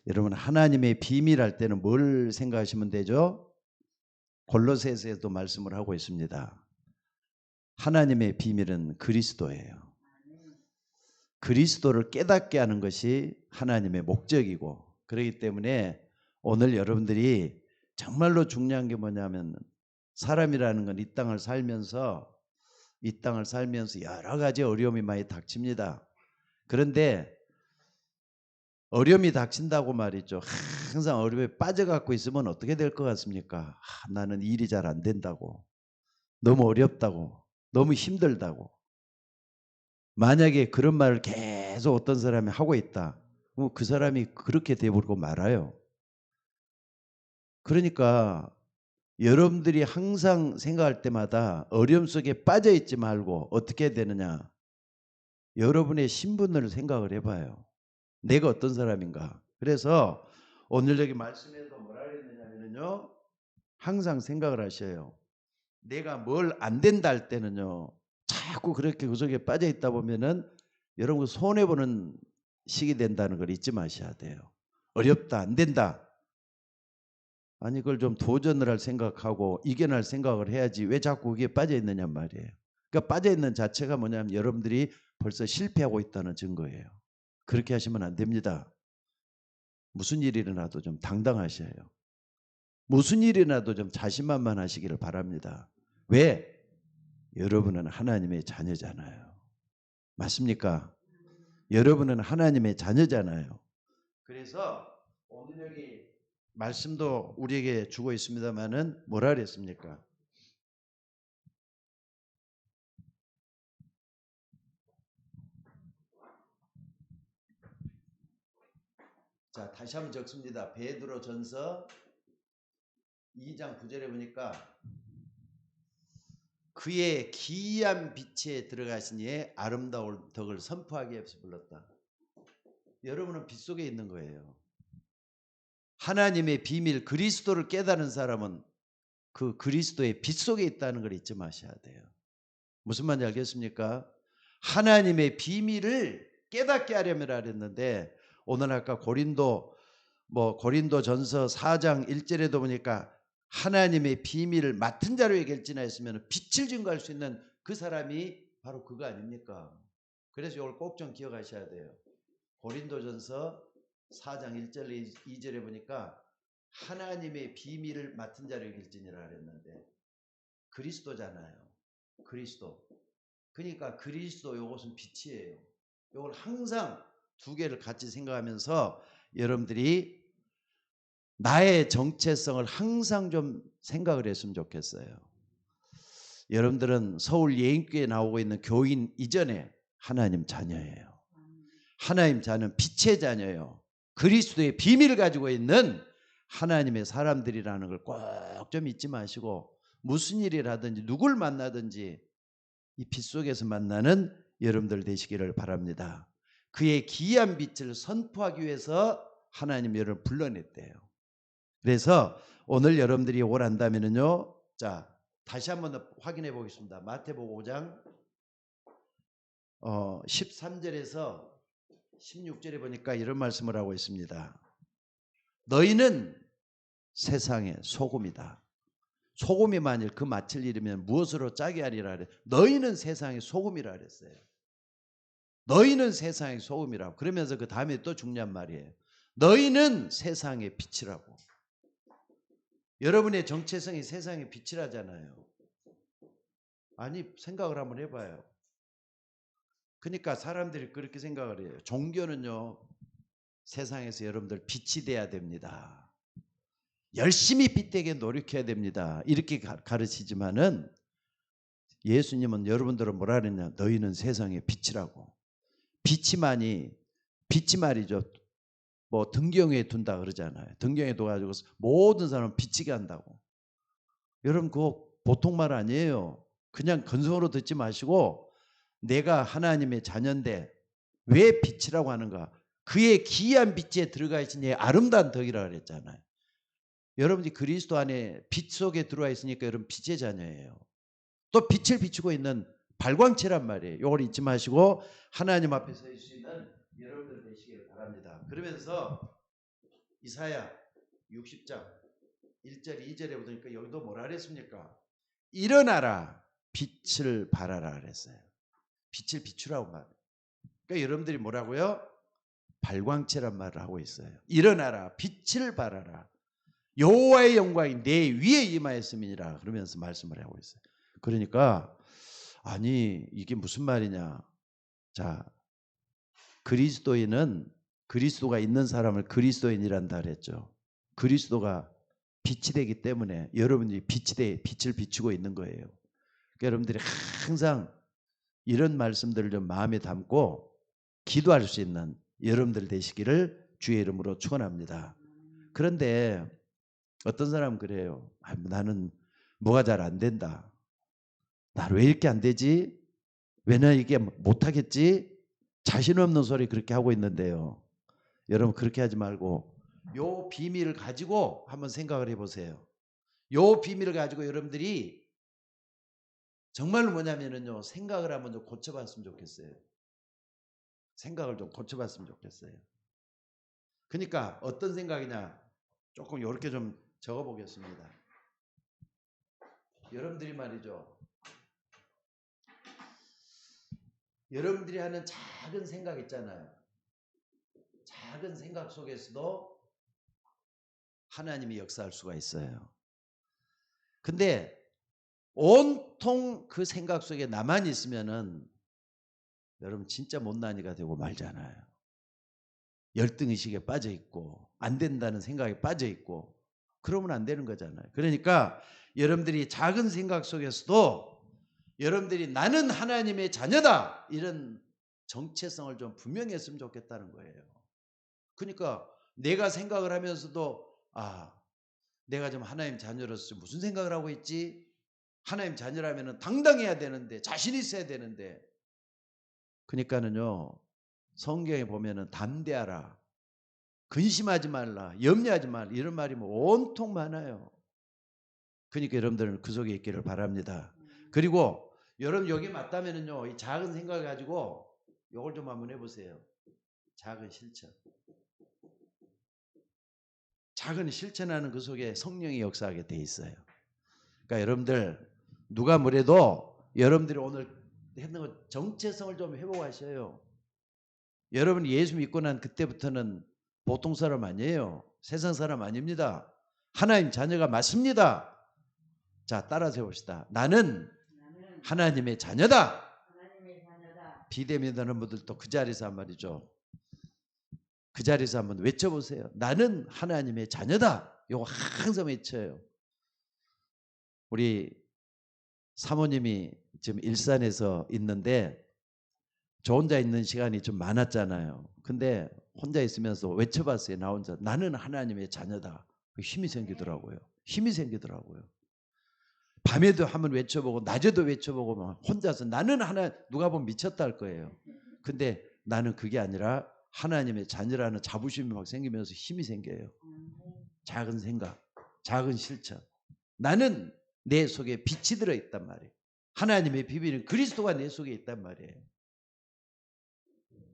여러분 하나님의 비밀 할 때는 뭘 생각하시면 되죠? 골로새서에도 말씀을 하고 있습니다. 하나님의 비밀은 그리스도예요. 그리스도를 깨닫게 하는 것이 하나님의 목적이고, 그렇기 때문에 오늘 여러분들이 정말로 중요한 게 뭐냐면, 사람이라는 건 이 땅을 살면서 여러 가지 어려움이 많이 닥칩니다. 그런데 어려움이 닥친다고 말이죠. 항상 어려움에 빠져갖고 있으면 어떻게 될 것 같습니까? 나는 일이 잘 안 된다고, 너무 어렵다고, 너무 힘들다고. 만약에 그런 말을 계속 어떤 사람이 하고 있다, 그 사람이 그렇게 되어버리고 말아요. 그러니까 여러분들이 항상 생각할 때마다 어려움 속에 빠져 있지 말고 어떻게 되느냐, 여러분의 신분을 생각을 해봐요. 내가 어떤 사람인가. 그래서 오늘 여기 말씀에서 뭐라 그랬느냐면요, 항상 생각을 하셔요. 내가 뭘 안 된다 할 때는요, 자꾸 그렇게 그 속에 빠져 있다 보면은 여러분 손해보는 시기 된다는 걸 잊지 마셔야 돼요. 어렵다, 안 된다. 아니 그걸 좀 도전을 할 생각하고 이겨낼 생각을 해야지 왜 자꾸 그게 빠져 있느냐 말이에요. 그러니까 빠져 있는 자체가 뭐냐면 여러분들이 벌써 실패하고 있다는 증거예요. 그렇게 하시면 안 됩니다. 무슨 일이 일어나도 좀 당당하셔요. 무슨 일이 일어나도 좀 자신만만하시기를 바랍니다. 왜? 여러분은 하나님의 자녀잖아요. 맞습니까? 여러분은 하나님의 자녀잖아요. 그래서 오늘 여기 말씀도 우리에게 주고 있습니다만은 뭐라 그랬습니까? 자, 다시 한번 적습니다. 베드로 전서 2장 9절에 보니까 그의 기이한 빛에 들어가시니 아름다운 덕을 선포하기 위해서 불렀다. 여러분은 빛 속에 있는 거예요. 하나님의 비밀 그리스도를 깨달은 사람은 그 그리스도의 빛 속에 있다는 걸 잊지 마셔야 돼요. 무슨 말인지 알겠습니까? 하나님의 비밀을 깨닫게 하려면 하랬는데, 오늘 아까 고린도 전서 4장 1절에도 보니까 하나님의 비밀을 맡은 자로 얘기할지나 했으면 빛을 증거할 수 있는 그 사람이 바로 그거 아닙니까? 그래서 이걸 꼭 좀 기억하셔야 돼요. 고린도 전서 4장 1절 2절에 보니까 하나님의 비밀을 맡은 자로 얘기할지니라 그랬는데 그리스도잖아요. 그리스도. 그러니까 그리스도, 요것은 빛이에요. 요걸 항상 두 개를 같이 생각하면서 여러분들이 나의 정체성을 항상 좀 생각을 했으면 좋겠어요. 여러분들은 서울 예인교회에 나오고 있는 교인 이전에 하나님 자녀예요. 하나님 자녀는 빛의 자녀예요. 그리스도의 비밀을 가지고 있는 하나님의 사람들이라는 걸 꼭 좀 잊지 마시고, 무슨 일을 하든지 누굴 만나든지 이 빛 속에서 만나는 여러분들 되시기를 바랍니다. 그의 기이한 빛을 선포하기 위해서 하나님 여러분을 불러냈대요. 그래서 오늘 여러분들이 오란다면은요, 자 다시 한번 확인해 보겠습니다. 마태복음 5장 13절에서 16절에 보니까 이런 말씀을 하고 있습니다. 너희는 세상의 소금이다. 소금이 만일 그 맛을 잃으면 무엇으로 짜게 하리라 그래. 너희는 세상의 소금이라 그랬어요. 너희는 세상의 소금이라고. 그러면서 그 다음에 또 중요한 말이에요. 너희는 세상의 빛이라고. 여러분의 정체성이 세상의 빛이라잖아요. 아니 생각을 한번 해봐요. 그러니까 사람들이 그렇게 생각을 해요. 종교는요, 세상에서 여러분들 빛이 돼야 됩니다. 열심히 빛되게 노력해야 됩니다. 이렇게 가르치지만은 예수님은 여러분들은 뭐라 그랬냐? 너희는 세상의 빛이라고. 빛이 말이죠. 뭐 등경에 둔다 그러잖아요. 등경에 둬가지고 모든 사람은 비치게 한다고. 여러분 그거 보통 말 아니에요. 그냥 건성으로 듣지 마시고, 내가 하나님의 자녀인데 왜 빛이라고 하는가? 그의 기이한 빛에 들어가 있으니 아름다운 덕이라 그랬잖아요. 여러분이 그리스도 안에 빛 속에 들어와 있으니까 여러분 빛의 자녀예요. 또 빛을 비추고 있는 발광체란 말이에요. 이걸 잊지 마시고 하나님 앞에 서 있을 수 있는 여러분들 되시길 바랍니다. 그러면서 이사야 60장 1절 2절에 보니까 여기도 뭐라 그랬습니까? 일어나라 빛을 발하라 그랬어요. 빛을 비추라고 말해요. 그러니까 여러분들이 뭐라고요? 발광체란 말을 하고 있어요. 일어나라 빛을 발하라 여호와의 영광이 내 위에 임하였음이니라 그러면서 말씀을 하고 있어요. 그러니까 아니 이게 무슨 말이냐. 자, 그리스도인은 그리스도가 있는 사람을 그리스도인이란다 그랬죠. 그리스도가 빛이 되기 때문에 여러분이 빛을 비추고 있는 거예요. 그러니까 여러분들이 항상 이런 말씀들을 좀 마음에 담고 기도할 수 있는 여러분들 되시기를 주의 이름으로 축원합니다. 그런데 어떤 사람은 그래요. 나는 뭐가 잘 안 된다. 나는 왜 이렇게 안 되지? 왜 나 이게 못하겠지? 자신 없는 소리 그렇게 하고 있는데요. 여러분 그렇게 하지 말고 요 비밀을 가지고 한번 생각을 해보세요. 요 비밀을 가지고 여러분들이 정말로 뭐냐면요. 생각을 한번 좀 고쳐봤으면 좋겠어요. 생각을 좀 고쳐봤으면 좋겠어요. 그러니까 어떤 생각이냐. 조금 이렇게 좀 적어보겠습니다. 여러분들이 말이죠. 여러분들이 하는 작은 생각 있잖아요. 작은 생각 속에서도 하나님이 역사할 수가 있어요. 근데 온통 그 생각 속에 나만 있으면은 여러분 진짜 못난이가 되고 말잖아요. 열등의식에 빠져 있고 안 된다는 생각에 빠져 있고 그러면 안 되는 거잖아요. 그러니까 여러분들이 작은 생각 속에서도 여러분들이 나는 하나님의 자녀다 이런 정체성을 좀 분명히 했으면 좋겠다는 거예요. 그러니까 내가 생각을 하면서도 내가 좀 하나님 자녀로서 무슨 생각을 하고 있지? 하나님 자녀라면 당당해야 되는데 자신 있어야 되는데 그러니까는요 성경에 보면은 담대하라 근심하지 말라 염려하지 말라 이런 말이 뭐 온통 많아요. 그러니까 여러분들은 그 속에 있기를 바랍니다. 그리고 여러분 여기 맞다면은요 이 작은 생각을 가지고 이걸 좀 한번 해보세요. 작은 실천. 작은 실천하는 그 속에 성령이 역사하게 돼 있어요. 그러니까 여러분들 누가 뭐래도 여러분들이 오늘 했는 거 정체성을 좀 회복하셔요. 여러분이 예수 믿고 난 그때부터는 보통 사람 아니에요. 세상 사람 아닙니다. 하나님 자녀가 맞습니다. 자, 따라서 해봅시다. 나는 하나님의 자녀다. 비대면하는 분들도 그 자리에서 한 말이죠. 그 자리에서 한번 외쳐보세요. 나는 하나님의 자녀다. 이거 항상 외쳐요. 우리 사모님이 지금 일산에서 있는데 저 혼자 있는 시간이 좀 많았잖아요. 근데 혼자 있으면서 외쳐봤어요. 나 혼자. 나는 하나님의 자녀다. 힘이 생기더라고요. 힘이 생기더라고요. 밤에도 한번 외쳐보고 낮에도 외쳐보고 막 혼자서 나는 누가 보면 미쳤다 할 거예요. 근데 나는 그게 아니라 하나님의 자녀라는 자부심이 막 생기면서 힘이 생겨요. 작은 생각, 작은 실천. 나는 내 속에 빛이 들어있단 말이에요. 하나님의 비밀은 그리스도가 내 속에 있단 말이에요.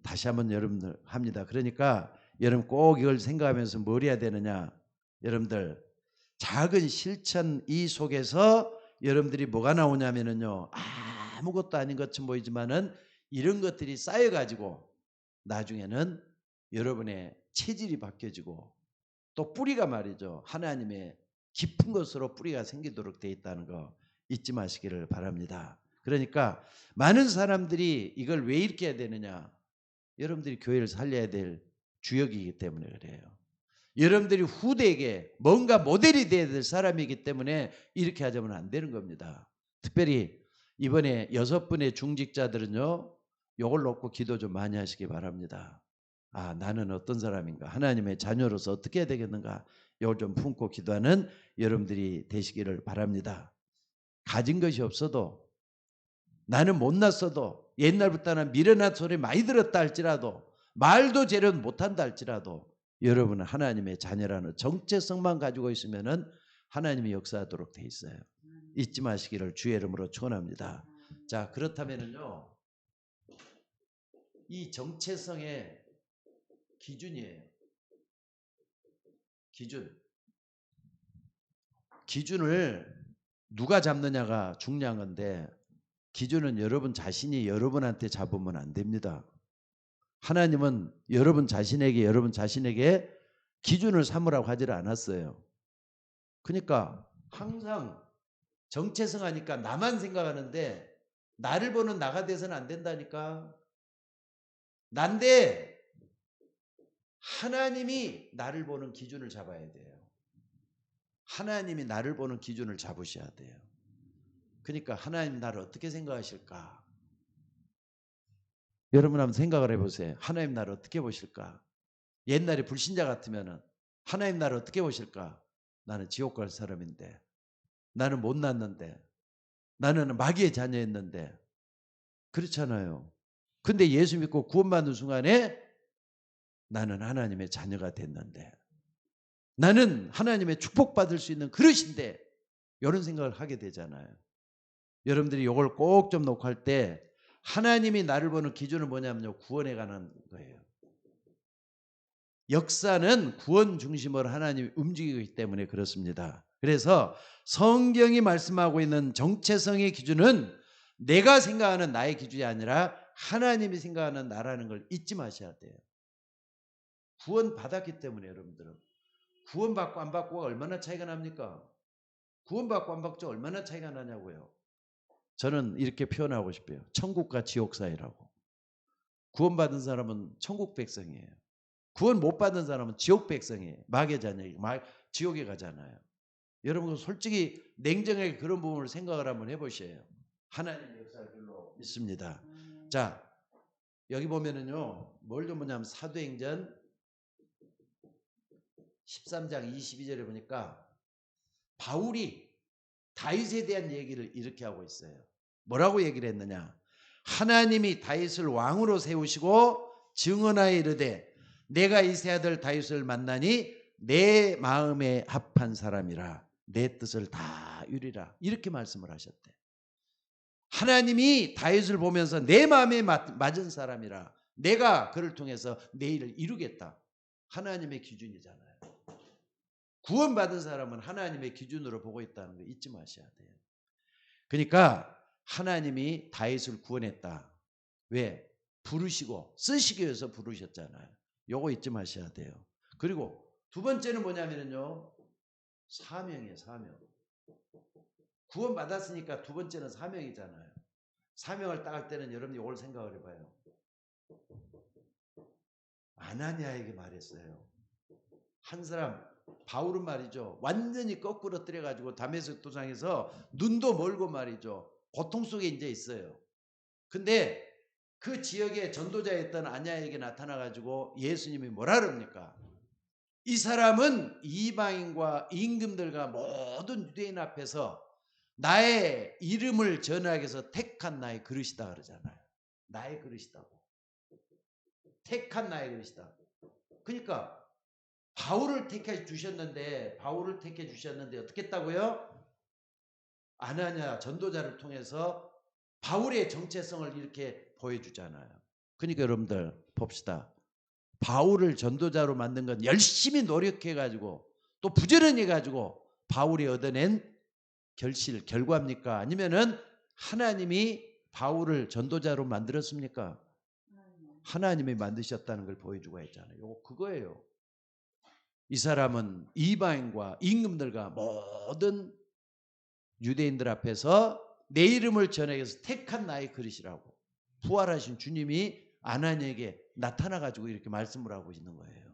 다시 한번 여러분들 합니다. 그러니까 여러분 꼭 이걸 생각하면서 뭘 해야 되느냐. 여러분들 작은 실천 이 속에서 여러분들이 뭐가 나오냐면요. 아무것도 아닌 것처럼 보이지만은 이런 것들이 쌓여가지고 나중에는 여러분의 체질이 바뀌어지고 또 뿌리가 말이죠. 하나님의 깊은 것으로 뿌리가 생기도록 되어 있다는 거 잊지 마시기를 바랍니다. 그러니까 많은 사람들이 이걸 왜 이렇게 해야 되느냐. 여러분들이 교회를 살려야 될 주역이기 때문에 그래요. 여러분들이 후대에게 뭔가 모델이 되어야 될 사람이기 때문에 이렇게 하자면 안 되는 겁니다. 특별히 이번에 6분의 중직자들은요. 이걸 놓고 기도 좀 많이 하시기 바랍니다. 나는 어떤 사람인가? 하나님의 자녀로서 어떻게 해야 되겠는가? 이걸 좀 품고 기도하는 여러분들이 되시기를 바랍니다. 가진 것이 없어도 나는 못났어도 옛날부터 난 미련한 소리 많이 들었다 할지라도 말도 제대로 못한다 할지라도 여러분은 하나님의 자녀라는 정체성만 가지고 있으면은 하나님이 역사하도록 돼 있어요. 잊지 마시기를 주의 이름으로 축원합니다. 자, 그렇다면은요. 이 정체성의 기준이에요. 기준을 누가 잡느냐가 중요한 건데 기준은 여러분 자신이 여러분한테 잡으면 안 됩니다. 하나님은 여러분 자신에게 기준을 삼으라고 하지를 않았어요. 그러니까 항상 정체성 하니까 나만 생각하는데 나를 보는 나가 돼서는 안 된다니까. 난데 하나님이 나를 보는 기준을 잡아야 돼요. 하나님이 나를 보는 기준을 잡으셔야 돼요. 그러니까 하나님 나를 어떻게 생각하실까? 여러분 한번 생각을 해보세요. 하나님 나를 어떻게 보실까? 옛날에 불신자 같으면 하나님 나를 어떻게 보실까? 나는 지옥 갈 사람인데, 나는 못났는데, 나는 마귀의 자녀였는데, 그렇잖아요. 근데 예수 믿고 구원받는 순간에 나는 하나님의 자녀가 됐는데, 나는 하나님의 축복받을 수 있는 그릇인데, 이런 생각을 하게 되잖아요. 여러분들이 이걸 꼭 좀 놓고 할 때 하나님이 나를 보는 기준은 뭐냐면요, 구원에 관한 거예요. 역사는 구원 중심으로 하나님이 움직이고 있기 때문에 그렇습니다. 그래서 성경이 말씀하고 있는 정체성의 기준은 내가 생각하는 나의 기준이 아니라 하나님이 생각하는 나라는 걸 잊지 마셔야 돼요. 구원 받았기 때문에. 여러분들은 구원 받고 안 받고가 얼마나 차이가 납니까? 구원 받고 안 받고 얼마나 차이가 나냐고요. 저는 이렇게 표현하고 싶어요. 천국과 지옥 사이라고. 구원 받은 사람은 천국 백성이에요. 구원 못 받은 사람은 지옥 백성이에요. 마귀의 자녀예요. 지옥에 가잖아요. 여러분 솔직히 냉정하게 그런 부분을 생각을 한번 해보셔요. 하나님의 역사를 별로 믿습니다. 자, 여기 보면은요, 뭘 좀 보냐면 사도행전 13장 22절에 보니까 바울이 다윗에 대한 얘기를 이렇게 하고 있어요. 뭐라고 얘기를 했느냐? 하나님이 다윗을 왕으로 세우시고 증언하여 이르되 내가 이세 아들 다윗을 만나니 내 마음에 합한 사람이라 내 뜻을 다 이루리라. 이렇게 말씀을 하셨대. 하나님이 다윗을 보면서 내 마음에 맞은 사람이라 내가 그를 통해서 내 일을 이루겠다. 하나님의 기준이잖아요. 구원받은 사람은 하나님의 기준으로 보고 있다는 거 잊지 마셔야 돼요. 그러니까 하나님이 다윗을 구원했다. 왜? 부르시고 쓰시기 위해서 부르셨잖아요. 요거 잊지 마셔야 돼요. 그리고 두 번째는 뭐냐면요, 사명이에요. 사명. 구원받았으니까 두 번째는 사명이잖아요. 사명을 딱 할 때는 여러분이 이걸 생각을 해봐요. 아나니아에게 말했어요. 한 사람 바울은 말이죠, 완전히 거꾸로 뜨려가지고 다메섹 도상에서 눈도 멀고 말이죠, 고통 속에 이제 있어요. 근데 그 지역에 전도자였던 아냐에게 나타나가지고 예수님이 뭐라 그럽니까? 이 사람은 이방인과 임금들과 모든 유대인 앞에서 나의 이름을 전하기 위해서 택한 나의 그릇이다 그러잖아요. 나의 그릇이다고. 택한 나의 그릇이다. 그러니까 바울을 택해 주셨는데 어떻게 했다고요? 아나냐 전도자를 통해서 바울의 정체성을 이렇게 보여주잖아요. 그러니까 여러분들 봅시다. 바울을 전도자로 만든 건 열심히 노력해가지고 또 부지런히 해가지고 바울이 얻어낸 결과입니까? 아니면은 하나님이 바울을 전도자로 만들었습니까? 하나님이 만드셨다는 걸 보여주고 했잖아요. 요거 그거예요. 이 사람은 이방인과 임금들과 모든 유대인들 앞에서 내 이름을 전하기 위해서 택한 나의 그릇이라고 부활하신 주님이 아나니에게 나타나가지고 이렇게 말씀을 하고 있는 거예요.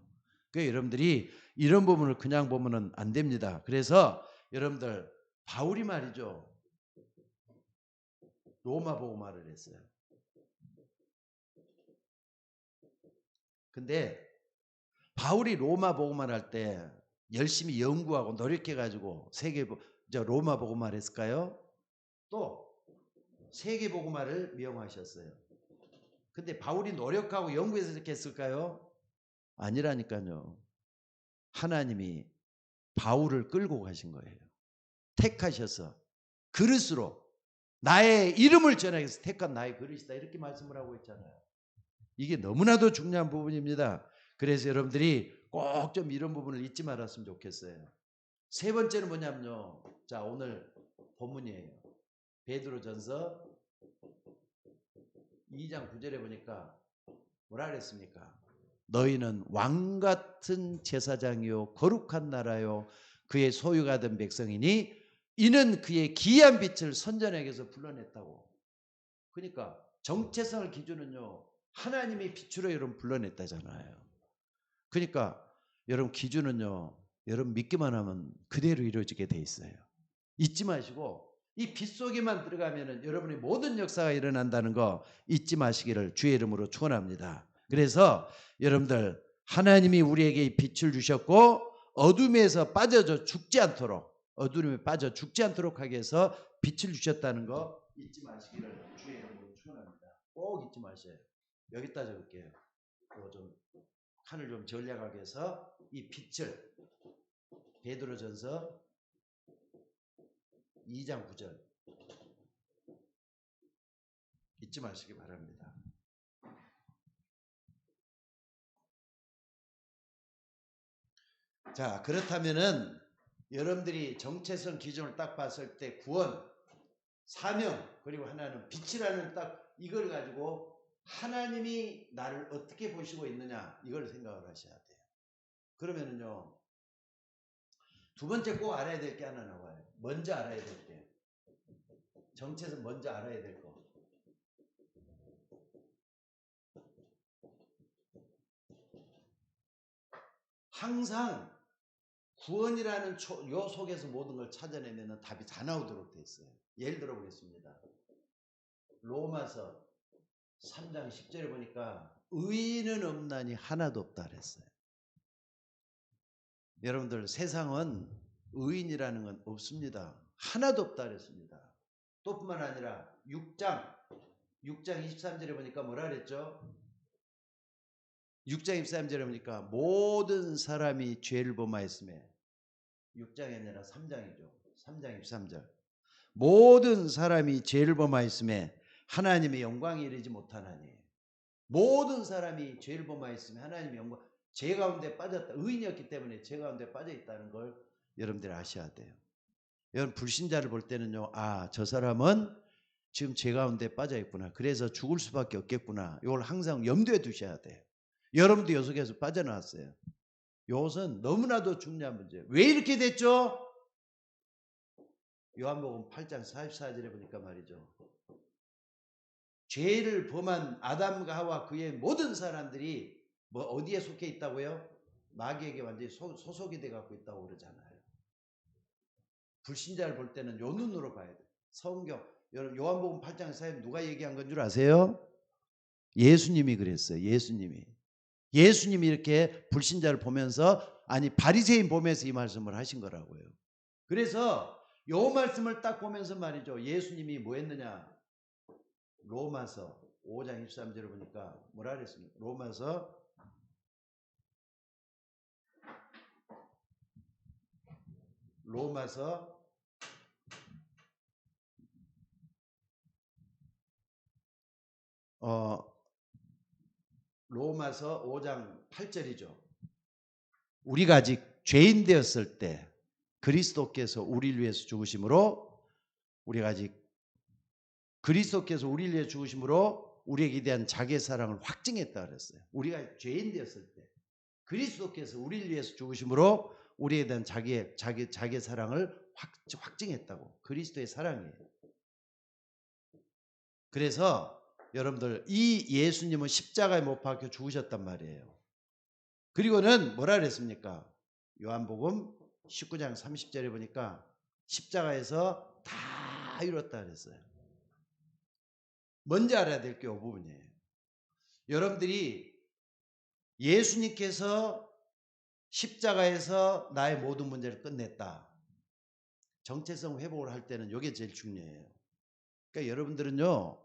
그러니까 여러분들이 이런 부분을 그냥 보면 안 됩니다. 그래서 여러분들 바울이 말이죠, 로마 복음화를 했어요. 근데 바울이 로마 복음화를 할 때 열심히 연구하고 노력해가지고 로마 복음화를 했을까요? 또 세계 복음화를 미용하셨어요. 근데 바울이 노력하고 연구해서 이렇게 했을까요? 아니라니까요. 하나님이 바울을 끌고 가신 거예요. 택하셔서 그릇으로 나의 이름을 전하기 위해서 택한 나의 그릇이다, 이렇게 말씀을 하고 있잖아요. 이게 너무나도 중요한 부분입니다. 그래서 여러분들이 꼭 좀 이런 부분을 잊지 말았으면 좋겠어요. 세 번째는 뭐냐면요. 자, 오늘 본문이에요. 베드로전서 2장 9절에 보니까 뭐라 그랬습니까? 너희는 왕같은 제사장이요 거룩한 나라요 그의 소유가 된 백성이니 이는 그의 기이한 빛을 선전에게서 불러냈다고. 그러니까 정체성을 기준은요 하나님이 빛으로 여러분 불러냈다잖아요. 그러니까 여러분 기준은요 여러분 믿기만 하면 그대로 이루어지게 돼 있어요. 잊지 마시고 이 빛 속에만 들어가면은 여러분의 모든 역사가 일어난다는 거 잊지 마시기를 주의 이름으로 축원합니다. 그래서 여러분들 하나님이 우리에게 이 빛을 주셨고 어둠에서 빠져 죽지 않도록 어둠에 빠져 죽지 않도록 하기 위해서 빛을 주셨다는 거 잊지 마시기를 주의 이름으로 축원합니다. 꼭 잊지 마셔요. 여기다 적을게요. 좀 칸을 좀 전략하게 해서 이 빛을 베드로전서 2장 9절 잊지 마시기 바랍니다. 자, 그렇다면은 여러분들이 정체성 기준을 딱 봤을 때 구원, 사명, 그리고 하나는 빛이라는 딱 이걸 가지고 하나님이 나를 어떻게 보시고 있느냐 이걸 생각을 하셔야 돼요. 그러면은요 두 번째 꼭 알아야 될 게 하나 나와요. 먼저 알아야 될 게 정체성 먼저 알아야 될 거. 항상 구원이라는 요 속에서 모든 걸 찾아내면 답이 다 나오도록 돼 있어요. 예를 들어 보겠습니다. 로마서 3장 10절에 보니까 의인은 없나니 하나도 없다 그랬어요. 여러분들 세상은 의인이라는 건 없습니다. 하나도 없다 그랬습니다. 또 뿐만 아니라 6장 23절에 보니까 뭐라 그랬죠? 6장 23절에 보니까 모든 사람이 죄를 범하였음에 6장이 아니라 3장이죠. 3장 23절. 모든 사람이 죄를 범하였음에 하나님의 영광에 이르지 못하나니. 모든 사람이 죄를 범하였으면 하나님의 영광, 죄 가운데 빠졌다. 의인이었기 때문에 죄 가운데 빠져 있다는 걸 여러분들이 아셔야 돼요. 여러분 불신자를 볼 때는요. 아, 저 사람은 지금 죄 가운데 빠져 있구나. 그래서 죽을 수밖에 없겠구나. 이걸 항상 염두에 두셔야 돼요. 여러분도 요 속에서 빠져나왔어요. 이것은 너무나도 중요한 문제예요. 왜 이렇게 됐죠? 요한복음 8장 44절에 보니까 말이죠. 죄를 범한 아담과 하와 그의 모든 사람들이 뭐 어디에 속해 있다고요? 마귀에게 완전히 소속이 돼 갖고 있다고 그러잖아요. 불신자를 볼 때는 요 눈으로 봐야 돼요. 성경 여러분 요한복음 8장 4절 누가 얘기한 건 줄 아세요? 예수님이 그랬어요. 예수님이 이렇게 불신자를 보면서 아니 바리새인 보면서 이 말씀을 하신 거라고요. 그래서 요 말씀을 딱 보면서 말이죠. 예수님이 뭐 했느냐? 로마서 5장 23절을 보니까 뭐라 그랬습니까? 로마서 5장 8절이죠. 우리가 아직 죄인 되었을 때 그리스도께서 우리를 위해서 죽으심으로 우리가 아직 그리스도께서 우리를 위해 죽으심으로 우리에게 대한 자기의 사랑을 확증했다 그랬어요. 우리가 죄인 되었을 때 그리스도께서 우리를 위해서 죽으심으로 우리에 대한 자기의 사랑을 확증했다고. 그리스도의 사랑이에요. 그래서 여러분들 이 예수님은 십자가에 못 박혀 죽으셨단 말이에요. 그리고는 뭐라 그랬습니까? 요한복음 19장 30절에 보니까 십자가에서 다 이뤘다 그랬어요. 먼저 알아야 될 게 이 부분이에요. 여러분들이 예수님께서 십자가에서 나의 모든 문제를 끝냈다. 정체성 회복을 할 때는 이게 제일 중요해요. 그러니까 여러분들은요.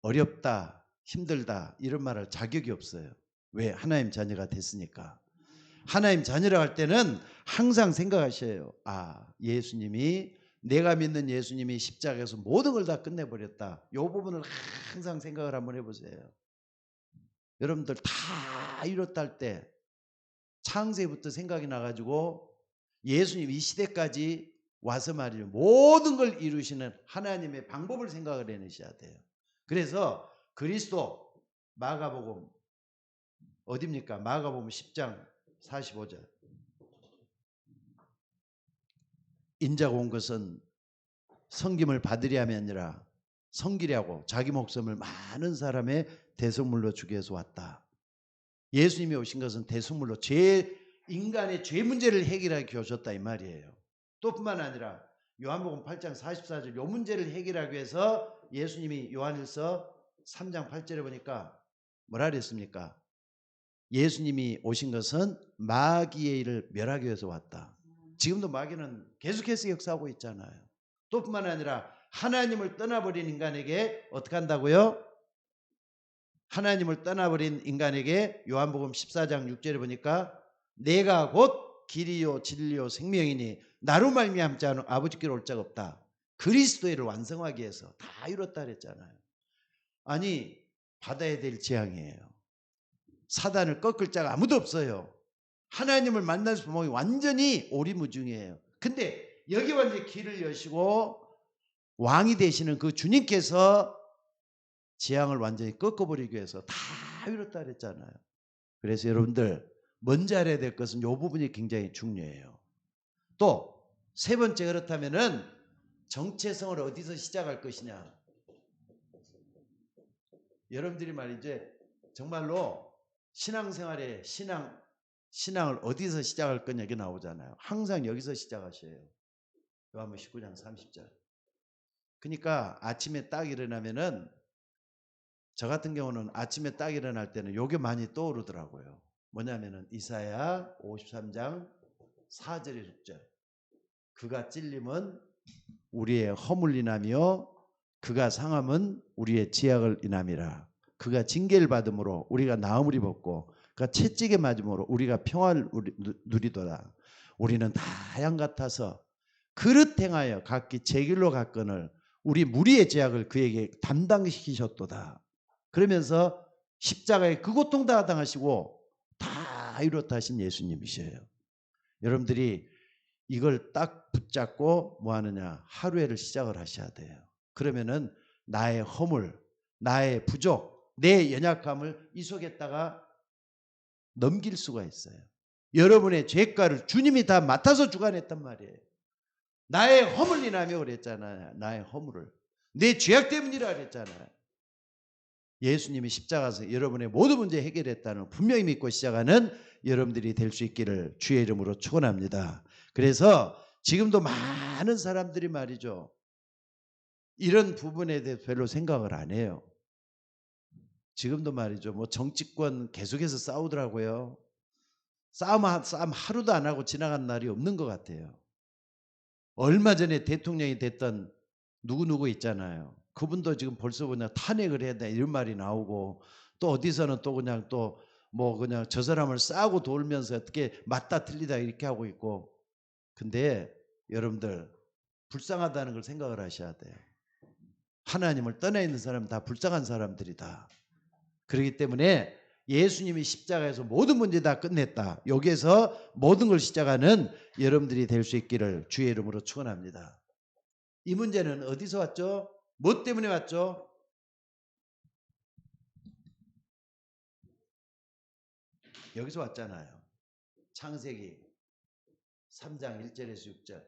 어렵다, 힘들다 이런 말할 자격이 없어요. 왜? 하나님 자녀가 됐으니까. 하나님 자녀라 할 때는 항상 생각하셔요. 아, 예수님이 내가 믿는 예수님이 십자가에서 모든 걸 다 끝내버렸다. 이 부분을 항상 생각을 한번 해보세요. 여러분들 다 이뤘다 할 때 창세부터 생각이 나가지고 예수님 이 시대까지 와서 말이죠. 모든 걸 이루시는 하나님의 방법을 생각을 해내셔야 돼요. 그래서 그리스도 마가복음 어딥니까? 마가복음 10장 45절. 인자가 온 것은 섬김을 받으려 함이 아니라 섬기려고 자기 목숨을 많은 사람의 대속물로 주기 위해서 왔다. 예수님이 오신 것은 대속물로 인간의 죄 문제를 해결하기 위해 오셨다 이 말이에요. 또 뿐만 아니라 요한복음 8장 44절 요 문제를 해결하기 위해서 예수님이 요한일서 3장 8절에 보니까 뭐라 그랬습니까? 예수님이 오신 것은 마귀의 일을 멸하기 위해서 왔다. 지금도 마귀는 계속해서 역사하고 있잖아요. 또 뿐만 아니라 하나님을 떠나버린 인간에게 어떻게 한다고요? 하나님을 떠나버린 인간에게 요한복음 14장 6절에 보니까 내가 곧 길이요 진리요 생명이니 나로 말미암지 않은 아버지께로 올 자가 없다. 그리스도를 완성하기 위해서 다 이뤘다 그랬잖아요. 아니 받아야 될 재앙이에요. 사단을 꺾을 자가 아무도 없어요. 하나님을 만날 수 없는 완전히 오리무중이에요. 근데 여기 완전히 길을 여시고 왕이 되시는 그 주님께서 재앙을 완전히 꺾어버리기 위해서 다 이뤘다 그랬잖아요. 그래서 여러분들 먼저 알아야 될 것은 이 부분이 굉장히 중요해요. 또 세 번째, 그렇다면은 정체성을 어디서 시작할 것이냐. 여러분들이 말이죠, 정말로 신앙생활에 신앙을 어디서 시작할 거냐 이게 나오잖아요. 항상 여기서 시작하셔요. 요한복음 19장 30절. 그러니까 아침에 딱 일어나면은 저 같은 경우는 아침에 딱 일어날 때는 요게 많이 떠오르더라고요. 뭐냐면은 이사야 53장 4절에 6절. 그가 찔림은 우리의 허물 인하며 그가 상함은 우리의 지약을 인함이라. 그가 징계를 받음으로 우리가 나음을 입었고 그가 채찍에 맞음으로 우리가 평화를 누리도다. 우리는 다 양 같아서 그릇 행하여 각기 제 길로 갔거늘 우리 무리의 죄악을 그에게 담당시키셨도다. 그러면서 십자가에 그 고통 다 당하시고 다 이뤘다 하신 예수님이셔요. 여러분들이 이걸 딱 붙잡고 뭐 하느냐, 하루에를 시작을 하셔야 돼요. 그러면은 나의 허물, 나의 부족, 내 연약함을 이 속에다가 넘길 수가 있어요. 여러분의 죄가를 주님이 다 맡아서 주관했단 말이에요. 나의 허물 인하며 그랬잖아요. 나의 허물을. 내 죄악 때문이라 그랬잖아요. 예수님이 십자가에서 여러분의 모든 문제 해결했다는 분명히 믿고 시작하는 여러분들이 될 수 있기를 주의 이름으로 축원합니다. 그래서 지금도 많은 사람들이 말이죠, 이런 부분에 대해서 별로 생각을 안 해요. 지금도 말이죠, 뭐 정치권 계속해서 싸우더라고요. 싸움 하루도 안 하고 지나간 날이 없는 것 같아요. 얼마 전에 대통령이 됐던 누구 있잖아요. 그분도 지금 벌써 그냥 탄핵을 해야 돼 이런 말이 나오고, 또 어디서는 또 그냥 또 뭐 그냥 저 사람을 싸고 돌면서 어떻게 맞다 틀리다 이렇게 하고 있고. 근데 여러분들 불쌍하다는 걸 생각을 하셔야 돼요. 하나님을 떠나 있는 사람은 다 불쌍한 사람들이다. 그렇기 때문에 예수님이 십자가에서 모든 문제 다 끝냈다. 여기에서 모든 걸 시작하는 여러분들이 될 수 있기를 주의 이름으로 축원합니다. 이 문제는 어디서 왔죠? 뭐 때문에 왔죠? 여기서 왔잖아요. 창세기 3장 1절에서 6절.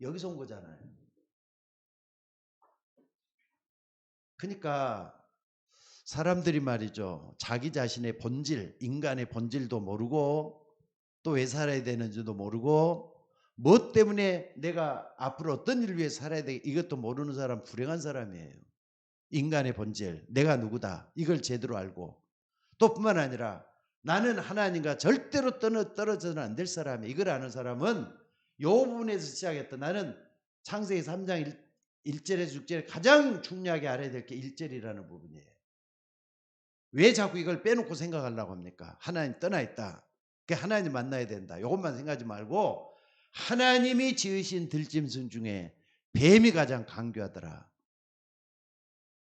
여기서 온 거잖아요. 그러니까 사람들이 말이죠, 자기 자신의 본질, 인간의 본질도 모르고 또 왜 살아야 되는지도 모르고 무엇 때문에 내가 앞으로 어떤 일을 위해 살아야 돼 이것도 모르는 사람 불행한 사람이에요. 인간의 본질, 내가 누구다 이걸 제대로 알고, 또 뿐만 아니라 나는 하나님과 절대로 떨어져는 안 될 사람이에요. 이걸 아는 사람은 이 부분에서 시작했다. 나는 창세기 3장 1절에서 6절에 가장 중요하게 알아야 될 게 1절이라는 부분이에요. 왜 자꾸 이걸 빼놓고 생각하려고 합니까? 하나님 떠나 있다. 하나님 만나야 된다. 이것만 생각하지 말고 하나님이 지으신 들짐승 중에 뱀이 가장 강교하더라.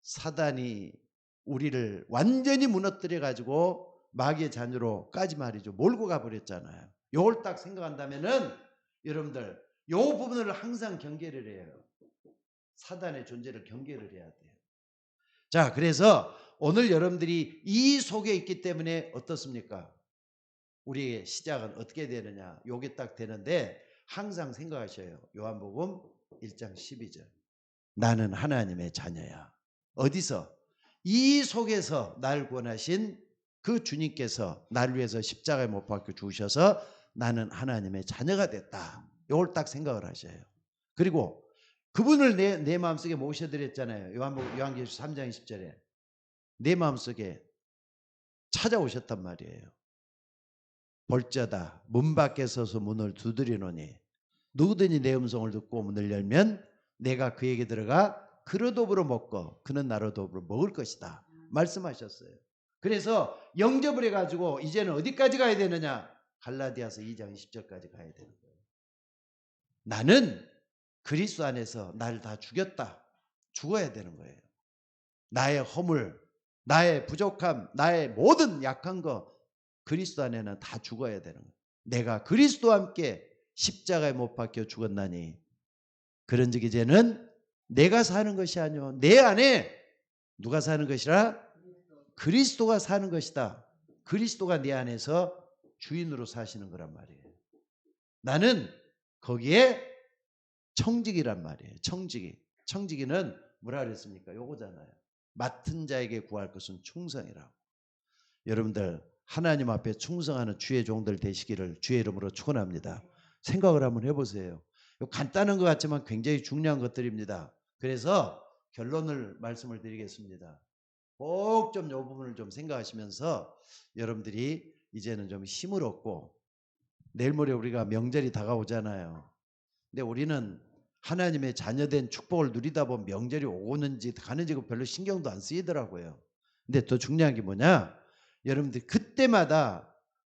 사단이 우리를 완전히 무너뜨려 가지고 마귀의 자녀로까지 말이죠. 몰고 가버렸잖아요. 요걸 딱 생각한다면은 여러분들 요 부분을 항상 경계를 해요. 사단의 존재를 경계를 해야 돼요. 자, 그래서 오늘 여러분들이 이 속에 있기 때문에 어떻습니까? 우리의 시작은 어떻게 되느냐? 요게 딱 되는데 항상 생각하셔요. 요한복음 1장 12절. 나는 하나님의 자녀야. 어디서? 이 속에서 날 구원하신 그 주님께서 나를 위해서 십자가에 못 박혀 죽으셔서 나는 하나님의 자녀가 됐다. 이걸 딱 생각을 하셔요. 그리고 그분을 내 마음속에 모셔드렸잖아요. 요한계시록 3장 20절에 내 마음속에 찾아오셨단 말이에요. 볼자다 문 밖에 서서 문을 두드리노니 누구든지 내 음성을 듣고 문을 열면 내가 그에게 들어가 그로 더불어 먹고 그는 나로 더불어 먹을 것이다 말씀하셨어요. 그래서 영접을 해가지고 이제는 어디까지 가야 되느냐? 갈라디아서 2장 20절까지 가야 되는 거예요. 나는 그리스도 안에서 나를 다 죽였다. 죽어야 되는 거예요. 나의 허물, 나의 부족함, 나의 모든 약한 거 그리스도 안에는 다 죽어야 되는 거예요. 내가 그리스도와 함께 십자가에 못 박혀 죽었나니 그런즉 이제는 내가 사는 것이 아니오 내 안에 누가 사는 것이라? 그리스도가 사는 것이다. 그리스도가 내 안에서 주인으로 사시는 거란 말이에요. 나는 거기에 청지기란 말이에요. 청지기는 뭐라 그랬습니까? 요거잖아요. 맡은 자에게 구할 것은 충성이라고. 여러분들 하나님 앞에 충성하는 주의 종들 되시기를 주의 이름으로 축원합니다. 생각을 한번 해보세요. 간단한 것 같지만 굉장히 중요한 것들입니다. 그래서 결론을 말씀을 드리겠습니다. 꼭 좀 이 부분을 좀 생각하시면서 여러분들이 이제는 좀 힘을 얻고 내일 모레 우리가 명절이 다가오잖아요. 근데 우리는 하나님의 자녀된 축복을 누리다 보면 명절이 오는지 가는지 별로 신경도 안 쓰이더라고요. 근데 더 중요한 게 뭐냐? 여러분들 그때마다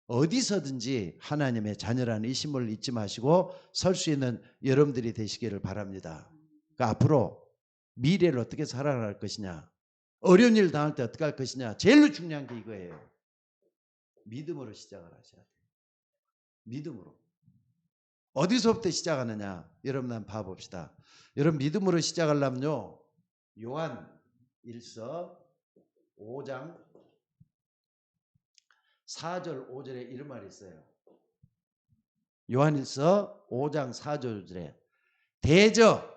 어디서든지 하나님의 자녀라는 이 신분을 잊지 마시고 설 수 있는 여러분들이 되시기를 바랍니다. 그러니까 앞으로 미래를 어떻게 살아갈 것이냐, 어려운 일 당할 때 어떻게 할 것이냐, 제일 중요한 게 이거예요. 믿음으로 시작을 하셔야 돼요. 믿음으로. 어디서부터 시작하느냐? 여러분 한번 봐봅시다. 여러분 믿음으로 시작하려면요. 요한 1서 5장 4절 5절에 이런 말이 있어요. 요한 1서 5장 4절 5절에 대저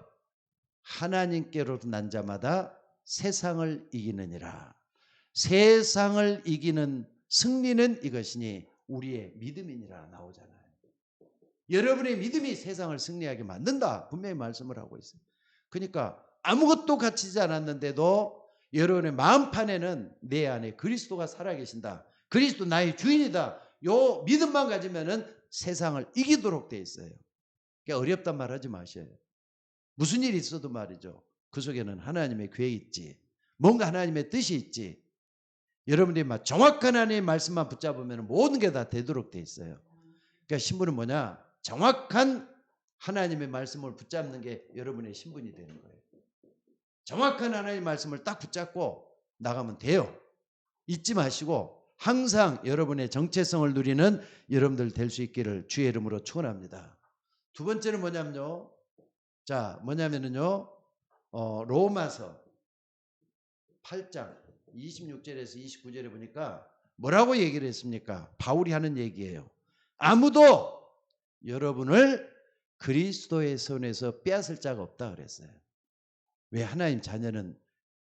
하나님께로부터 난 자마다 세상을 이기느니라. 세상을 이기는 승리는 이것이니 우리의 믿음이니라 나오잖아요. 여러분의 믿음이 세상을 승리하게 만든다. 분명히 말씀을 하고 있어요. 그러니까 아무것도 갖추지 않았는데도 여러분의 마음판에는 내 안에 그리스도가 살아계신다. 그리스도 나의 주인이다. 요 믿음만 가지면은 세상을 이기도록 돼 있어요. 그러니까 어렵단 말 하지 마셔요. 무슨 일이 있어도 말이죠. 그 속에는 하나님의 계획이 있지. 뭔가 하나님의 뜻이 있지. 여러분들이 막 정확한 하나님의 말씀만 붙잡으면 모든 게 다 되도록 돼 있어요. 그러니까 신분은 뭐냐? 정확한 하나님의 말씀을 붙잡는 게 여러분의 신분이 되는 거예요. 정확한 하나님의 말씀을 딱 붙잡고 나가면 돼요. 잊지 마시고 항상 여러분의 정체성을 누리는 여러분들 될 수 있기를 주의 이름으로 축원합니다. 두 번째는 뭐냐면요. 로마서 8장 26절에서 29절에 보니까 뭐라고 얘기를 했습니까? 바울이 하는 얘기예요. 아무도 여러분을 그리스도의 손에서 빼앗을 자가 없다 그랬어요. 왜? 하나님 자녀는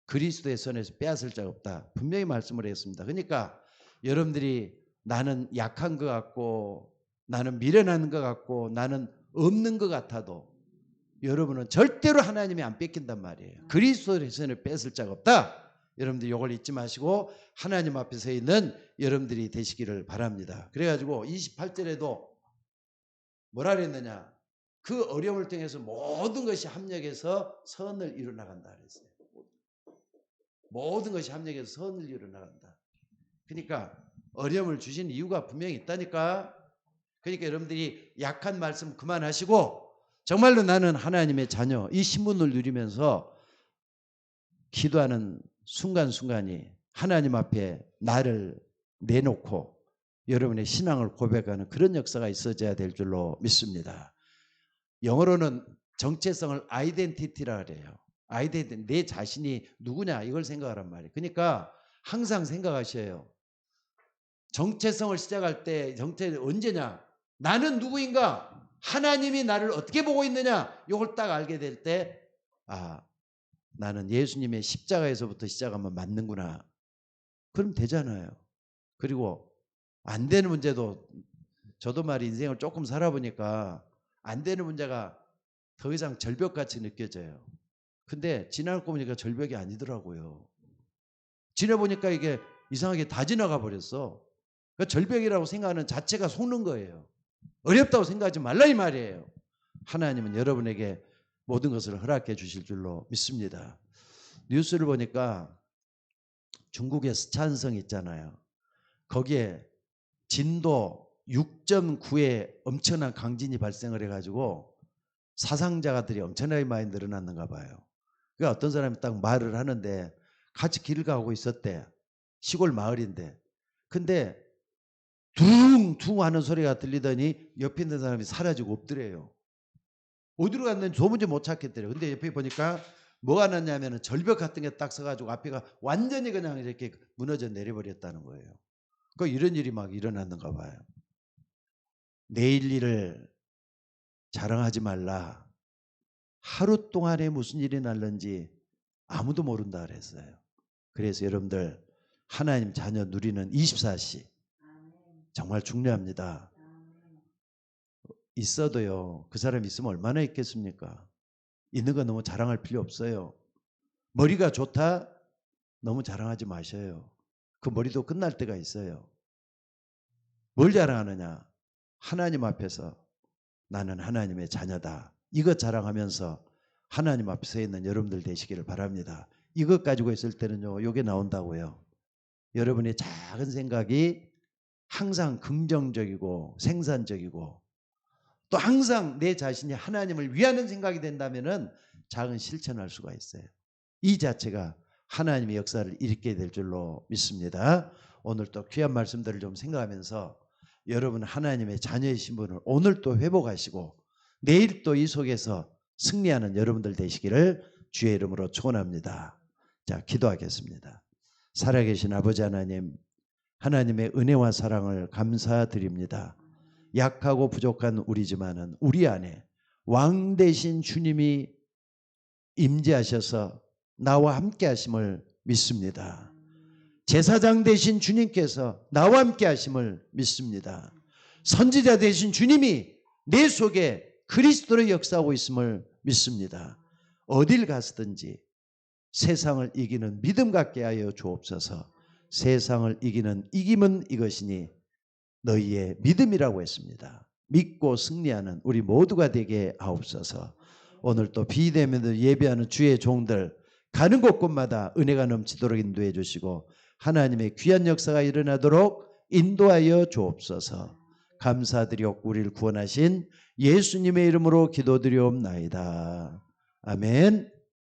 그리스도의 손에서 빼앗을 자가 없다. 분명히 말씀을 했습니다. 그러니까 여러분들이 나는 약한 것 같고 나는 미련한 것 같고 나는 없는 것 같아도 여러분은 절대로 하나님이 안 뺏긴단 말이에요. 그리스도의 손에 뺏을 자가 없다. 여러분들 이걸 잊지 마시고 하나님 앞에 서 있는 여러분들이 되시기를 바랍니다. 그래가지고 28절에도 뭐라 그랬느냐? 그 어려움을 통해서 모든 것이 합력해서 선을 이루어나간다 그랬어요. 모든 것이 합력해서 선을 이루어나간다. 그러니까 어려움을 주신 이유가 분명히 있다니까. 그러니까 여러분들이 약한 말씀 그만하시고 정말로 나는 하나님의 자녀 이 신분을 누리면서 기도하는 순간순간이 하나님 앞에 나를 내놓고 여러분의 신앙을 고백하는 그런 역사가 있어져야 될 줄로 믿습니다. 영어로는 정체성을 아이덴티티라 그래요. 아이덴티티, 내 자신이 누구냐 이걸 생각하란 말이에요. 그러니까 항상 생각하셔요. 정체성을 시작할 때 정체는 언제냐? 나는 누구인가? 하나님이 나를 어떻게 보고 있느냐? 이걸 딱 알게 될 때 나는 예수님의 십자가에서부터 시작하면 맞는구나. 그럼 되잖아요. 그리고 안 되는 문제도 저도 말이 인생을 조금 살아보니까 안 되는 문제가 더 이상 절벽같이 느껴져요. 근데 지나고 보니까 절벽이 아니더라고요. 지나보니까 이게 이상하게 다 지나가 버렸어. 그러니까 절벽이라고 생각하는 자체가 속는 거예요. 어렵다고 생각하지 말라 이 말이에요. 하나님은 여러분에게 모든 것을 허락해 주실 줄로 믿습니다. 뉴스를 보니까 중국의 스촨성 있잖아요. 거기에 진도 6.9의 엄청난 강진이 발생을 해가지고 사상자가들이 엄청나게 많이 늘어났는가 봐요. 그러니까 어떤 사람이 딱 말을 하는데 같이 길을 가고 있었대. 시골 마을인데. 근데 둥둥 하는 소리가 들리더니 옆에 있는 사람이 사라지고 없더래요. 어디로 갔는지 도무지 못 찾겠더래요. 근데 옆에 보니까 뭐가 났냐면 절벽 같은 게 딱 서가지고 앞에가 완전히 그냥 이렇게 무너져 내려버렸다는 거예요. 그 이런 일이 막 일어났는가 봐요. 내일 일을 자랑하지 말라. 하루 동안에 무슨 일이 날는지 아무도 모른다 그랬어요. 그래서 여러분들 하나님 자녀 누리는 24시 정말 중요합니다. 있어도요. 그 사람 있으면 얼마나 있겠습니까? 있는 거 너무 자랑할 필요 없어요. 머리가 좋다? 너무 자랑하지 마셔요. 그 머리도 끝날 때가 있어요. 뭘 자랑하느냐? 하나님 앞에서 나는 하나님의 자녀다. 이것 자랑하면서 하나님 앞에 서 있는 여러분들 되시기를 바랍니다. 이것 가지고 있을 때는요. 이게 나온다고요. 여러분의 작은 생각이 항상 긍정적이고 생산적이고 또 항상 내 자신이 하나님을 위하는 생각이 된다면은 작은 실천할 수가 있어요. 이 자체가 하나님의 역사를 일으키게 될 줄로 믿습니다. 오늘 또 귀한 말씀들을 좀 생각하면서 여러분 하나님의 자녀의 신분을 오늘 또 회복하시고 내일 또 이 속에서 승리하는 여러분들 되시기를 주의 이름으로 축원합니다. 자, 기도하겠습니다. 살아계신 아버지 하나님, 하나님의 은혜와 사랑을 감사드립니다. 약하고 부족한 우리지만은 우리 안에 왕 되신 주님이 임재하셔서 나와 함께 하심을 믿습니다. 제사장 되신 주님께서 나와 함께 하심을 믿습니다. 선지자 되신 주님이 내 속에 그리스도로 역사하고 있음을 믿습니다. 어딜 갔든지 세상을 이기는 믿음 갖게 하여 주옵소서. 세상을 이기는 이김은 이것이니 너희의 믿음이라고 했습니다. 믿고 승리하는 우리 모두가 되게 하옵소서. 오늘 또 비대면을 예배하는 주의 종들 가는 곳곳마다 은혜가 넘치도록 인도해 주시고 하나님의 귀한 역사가 일어나도록 인도하여 주옵소서. 감사드리옵고 우리를 구원하신 예수님의 이름으로 기도드리옵나이다. 아멘.